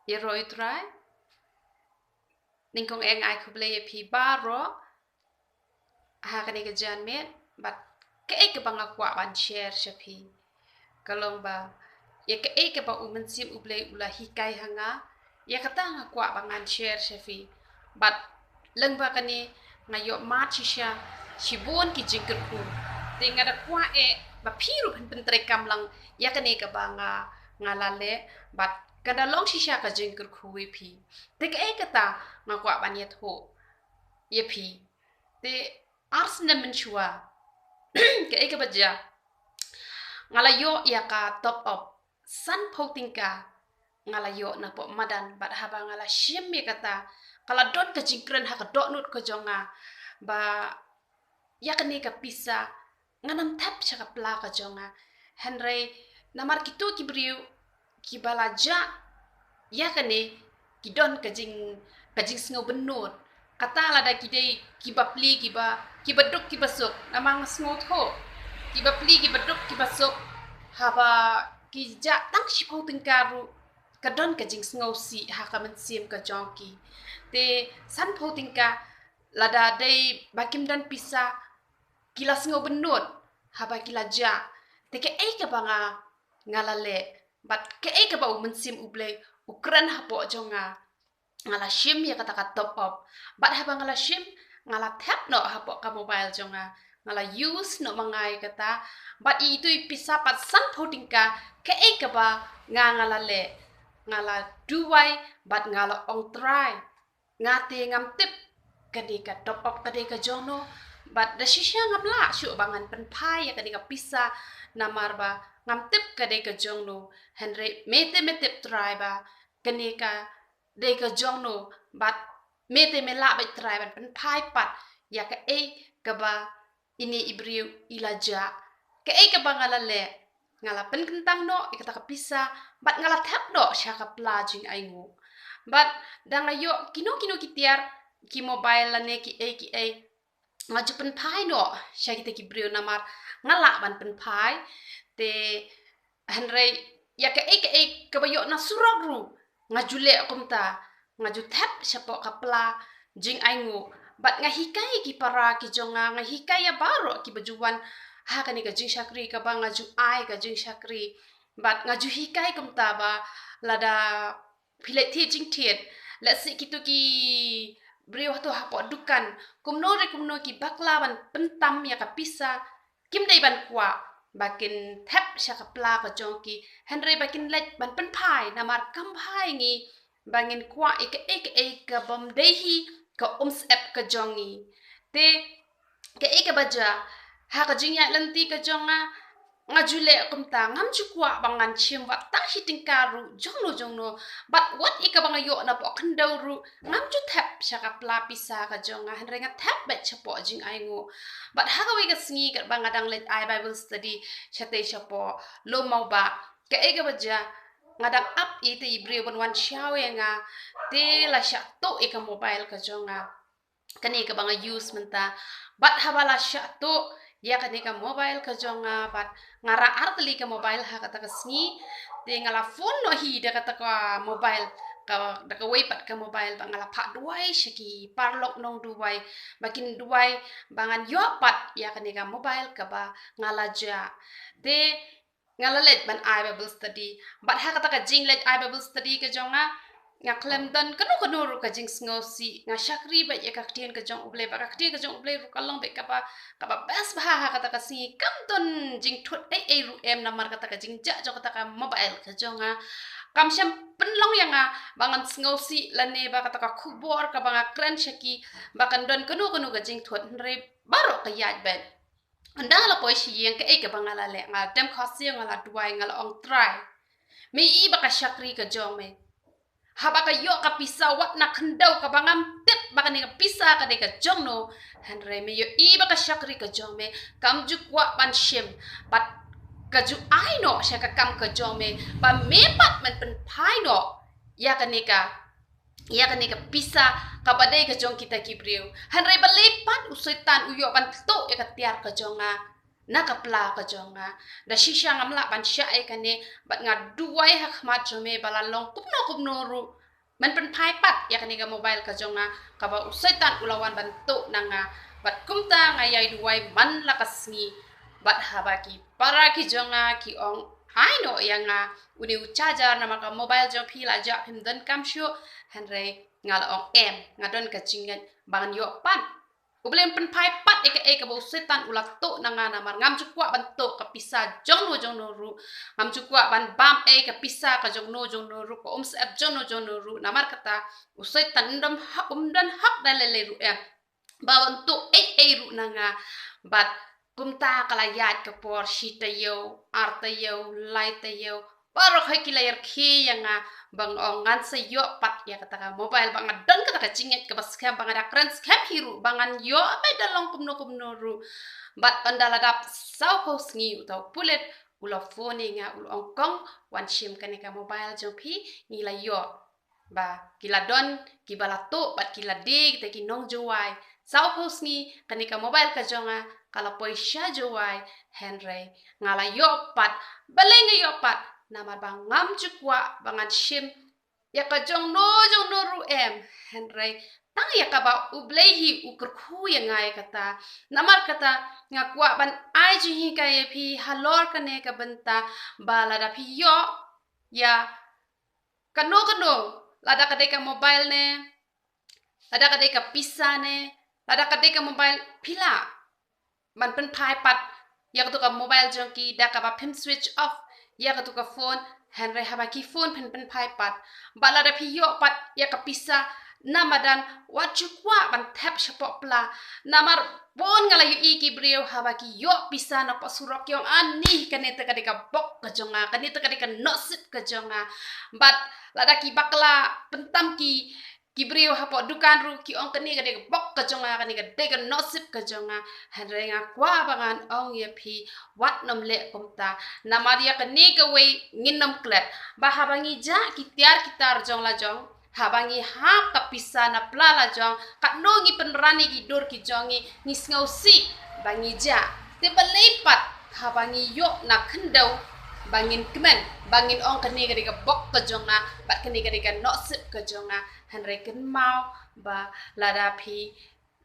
ya roi try ning kong eng ai ku ble phi ba ro ha ka ni ka jan met bat ke ek ka banga kwa ban share sha phi kalong ba ya ke ek ka ba u men sim u ble ula hi kai hanga ya ka ta nga kwa bangan share sha phi bat leng ba ka ni ngayo ma chi sha chi bon ki jingker ku te nga da kwa e ba phi ru pen tre kam lang ya ka ni ka ba nga la le bat kada long chi sha ka jingker ku we phi te ke ek ka ta nga kwa ban ye tho ye phi te ars na men chua ke ek ba ja ngala yo ya ka top up san photing ka ngala yo na po madan bat haba ngala shim me kata kala dot ka jingkren ha ka dot nut ko jonga ba ya ka ne ka pisa nganam tap cha ka pla ka jonga henry namar kitu ki briu ki balaja ya ka ne ki don ka jing sngo benut kata la da ki dei ki bapli ki baduk ki basuk namang sngo tho ki bapli ki baduk ki basuk haba ki ja tang shi phau ting karu kadon ka jing sngo si ha ka man sim ka jongki te san phau ting ka lada dei bakim dan pisa kila sngo benut haba kila ja te ke ai ka banga ngalale bat ke ai ka ba man sim uble ukran ha po jonga ngala shim ya kata ka top up bat haba ngala shim ngala tap no ha po ka mobile jonga ngala use no mangai kata bat itu pisa pat san photing ka ke ai ka ba ngala le ngala duwai bat ngala ong try ngate ngam tip kadi ka top up kadi ka jono bat da shisha ngapla shu bangan pen pai ya kadi ka pisa namar ba ngam tip kadi ka jono henry mete try ba kani ka de ka jono bat mete mela ba try ban pen pai pat ya ka e ka ba ini ibriu ilaja ke ai ka ba ngala le ngala pen kentang no ikata ka pisa bat ngala tap do sha ka plajing aingu bat dang ayo kino kitiar ki mobile lane ki ai ngaju pen pai no sha kita ki brio namar ngala ban pen pai te henry ya ke ai ka ba yo na surok ru ngaju le kumta ngaju tap sha po ka pla jing aingu bat ngahikai ki para ki jonga ngahikai ya baro ki bajuan ha kani ka jing shakri ka ba ngaju ai ka jing shakri bat ngaju hikai kumta ba lada phile thi jing thiet la si kitu ki brio to ha po dukan kumno ki baklaban pentam ya ka pisa kim dei ban kwa bakin thep shaka pla ka jongki henry bakin let ban pen phai namar kam phai ngi bangin kwa ek ka bom dehi ka app ka jongi te ke ek baja ha ka jingya lanti ka jonga ngajule kumta ngam chukwa bangan chim wa ta hiting karu jongno but what ika banga yo na po khandawru ngam chu thap shaka pla pisa ka jonga henry nga thap ba chapo jing aingu but ha ka we ka sngi ka banga dang let I bible study chate chapo lo mau ba ke ega baja ngadang up ite ibre bon wan shawe nga te la sha to ika mobile ka jonga kani ka banga use menta but habala sha to ya kani ka mobile ka jonga but ngara artli ka mobile ha kata ka sngi te ngala phone no hi da kata ka mobile ka da ka wei pat ka mobile ba ngala pha duai shaki parlok nong duai bakin duai bangan yo pat ya kani ka mobile ka ba ngala ja te ngala let ban I bible study but ha kata ka jing let I bible study ka jonga nga klem dan kanu ru ka jing sngosi nga shakri ba ya ka tien ka jong uble ba ka tien ka jong uble ru kalong be ka ba bas ba ha kata ka si kam ton jing thut ai ru em namar kata ka jing ja jo kata ka mobile ka jonga kam sham penlong yang bangan sngosi lane ba kata ka khubor ka banga kren shaki ba kan don kanu ka jing thut re baro ka yaj ben anda la poi shi yang ka ka bangala le nga dem khosi ngala duai ngala ong try me I ba ka shakri ka jong me haba ka yo ka pisa wat na khandau ka bangam tip baka ni ka pisa ka de ka jong no henry me yo I ba ka shakri ka jong me kam ju kwa ban shim but ka ju ai no sha ka kam ka jong me ba me pat man pen phai no ya ka pisa ka badai ka jong kita ki briu henry ba lepat usoitan uyo ban to ya ka tiar ka jonga nakapla ka jonga da shisha ngamla ban sha e kane bat nga duai hak mat jome balalong kupno ru man pen pai pat ya kane ga mobile ka jonga ka ba usaitan ulawan ban to nanga bat kumta nga yai duai man lakasni bat habaki para ki jonga ki ong haino yanga uni uchajar na maka mobile jong pila ja phim dan kam shu hanre ngal ong ngadon ka chingan bangan yo pan ublem pen pai pat eke bo setan ulat to nanga namar ngam chukwa ban to ka pisa jongno ru ngam chukwa ban bam ka pisa ka jongno ru ko ap jongno ru namar kata usetan dan hak dalele ru bawan to ru nanga bat kumta kala yat ka por shita yo arta yo laita yo parok hai kilayar ki yanga bang ongan sa yo pat ya kata mobile bang adon kata cinget ke bas scam bang ada keren scam hiru bangan yo apa dalong kumno ru bat andala dap sau post ngi utau pulet ulo phone nga ulo ongkong wan shim kanika mobile jompi nila yo ba kila don kibalato bat kila dig te kinong jowai sau post ngi kanika mobile ka jonga kala poisha jowai henry ngala yo pat balenga yo pat namar bang ngam chukwa bangan shim ya ka jongno ru henry tang ya ka ba ublehi ukurku ya ngai kata namar kata ngakwa ban ai ji hi ka ye phi halor kane ka banta bala da phi yo ya kano lada ka ka mobile ne lada ka ka pisa ne lada ka ka mobile pila man pen pai pat ya ka mobile jongki da ka ba pin switch off ya ka ka phone henry habaki phone pen pai pat bala da phi yo pat ya ka pisa namadan wachukwa ban tap shapok pla namar bon ngala yu iki brio habaki yo pisa na pasurok yung ani kanita kadika bok kajonga kanita kadika nosip kajonga but ladaki bakla pentam ki brio hapo dukan ru ki ong kani kadika bok kajonga kani kadika nosip kajonga hanrenga kwa bangan ong ye pi wat nom le kumta namaria kani gawe nginom klet bahabangi ja kitiar kitar jong la jong habangi ha kapisa na plala jong katno ngi penrani gi dor ki jongi ni ngausi bangi ja te balepat habangi yo na kendau bangin kemen bangin ong kani gadi ka bok ka jonga bat kani gadi ka nosip ka jonga hanre ken mau ba lada phi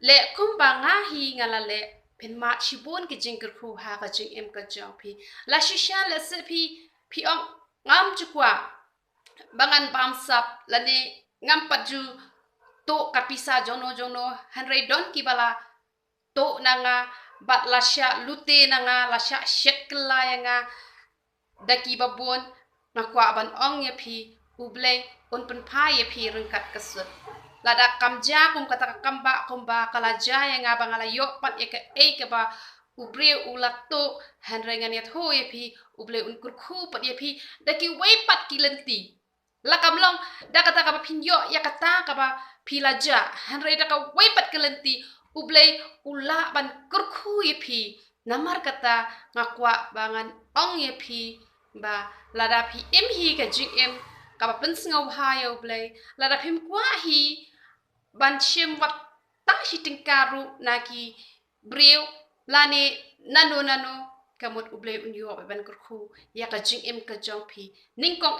le kumbanga hi ngala le pen ma chibun ki jingker khu ha ka jing em ka jong phi la shisha le se phi ong ngam chukwa bangan pamsap lani ngam paju to kapisa jono hanre don kibala to nanga bat lasya lute nanga lasya shekla yanga daki babon nakwa ban ong ye phi uble un pen pha ye phi rengkat kesut lada kamja kum kata kamba kumba kala jaya nga bangala yo pat ye ke ba ubre ulato hanre nganiat ho ye phi uble un kurkhu pat ye phi daki wei pat kilenti lakamlong da kata ka pinyo ya kata ka ba pilaja hanre da ka wepat kelenti ublei ula ban kurku yepi namar kata ngakwa bangan ong yepi ba lada pi hi ka jim ka ba pensngau hayo ublei lada pim kwa hi ban shim wat ta shi tingkaru naki breu lani nano kamut ublei unyo ban kurku ya ka jim ka jongpi ningkong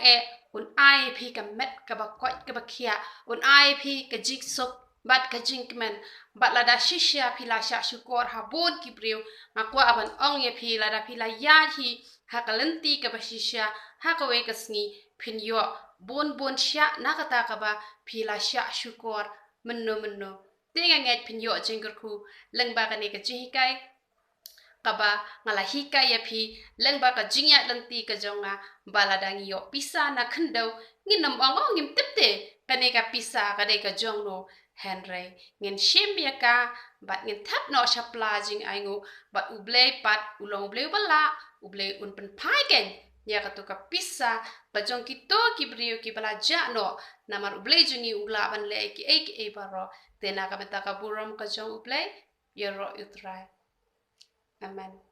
un ai phi ka met ka ba kwat ka ba khia un ai phi ka jik sok bat ka jinkmen bat la da shisha phi la sha shukor ha bon ki breu ngakwa aban ong ye phi la da phi la ya hi ha ka lenti ka ba shisha ha ka we ka sngi phin yo bon sha na ka ta ka ba phi la sha shukor menno tinga nget phin yo jingkur khu lengba ka ne ka chi kai kaba ngala hika ya phi lengba ka jingya lenti ka jonga baladang yo pisa na khendau nginam ong ngim tipte kane ka pisa ka de ka jongno henry ngin shim ya ka bat ngin thap no shapla jing aingu bat uble pat ulong uble bala uble un pen pai ken ya ka to ka pisa ka jong ki to ki brio ki bala ja no namar uble jingi ula ban le ki e baro tena ka meta ka buram ka jong uble yero utrai amen.